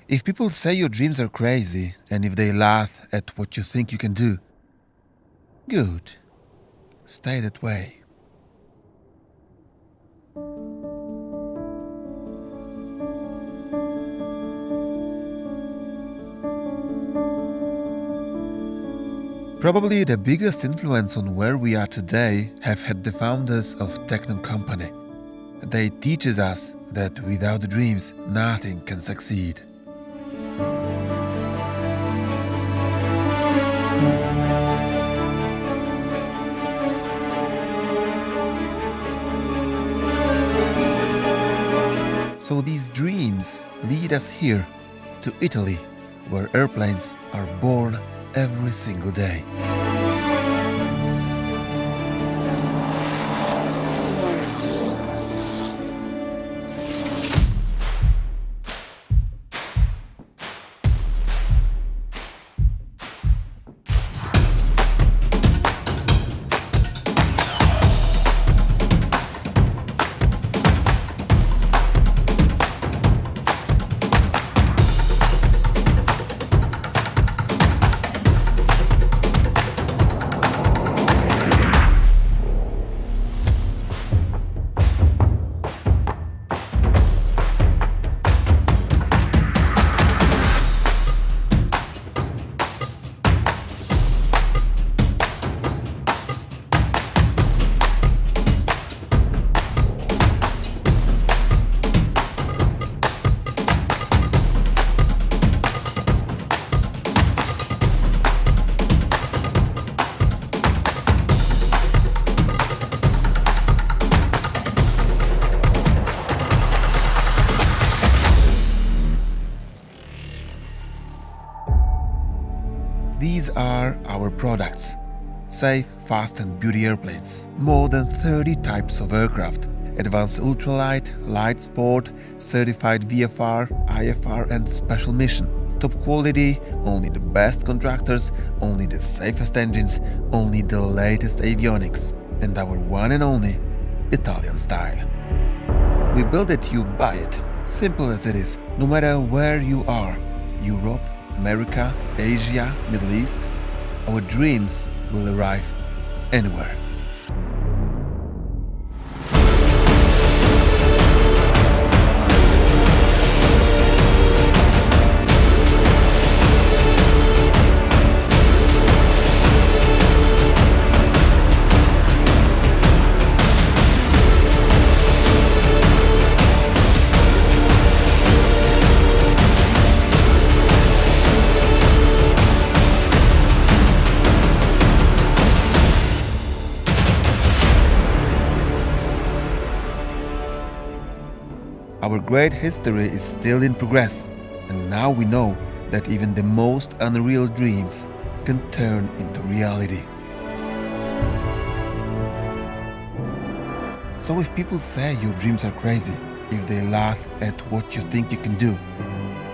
If people say your dreams are crazy, and if they laugh at what you think you can do, good. Stay that way. Probably the biggest influence on where we are today have had the founders of Tecnam company. They teaches us that without dreams, nothing can succeed. So these dreams lead us here, to Italy, where airplanes are born every single day. These are our products. Safe, fast and beauty airplanes. More than 30 types of aircraft. Advanced ultralight, light sport, certified VFR, IFR and special mission. Top quality, only the best contractors, only the safest engines, only the latest avionics. And our one and only Italian style. We build it, you buy it. Simple as it is. No matter where you are. Europe, America, Asia, Middle East, our dreams will arrive anywhere. Our great history is still in progress, and now we know that even the most unreal dreams can turn into reality. So if people say your dreams are crazy, if they laugh at what you think you can do,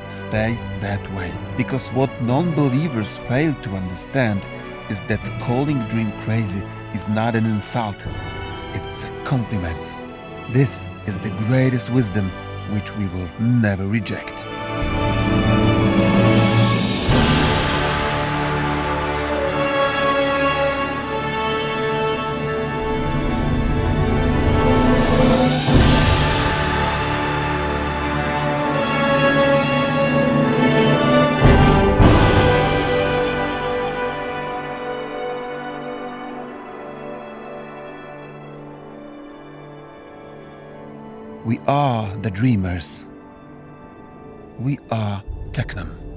stay that way. Because what non-believers fail to understand is that calling a dream crazy is not an insult, it's a compliment. This is the greatest wisdom which we will never reject. We are the dreamers. We are Tecnam.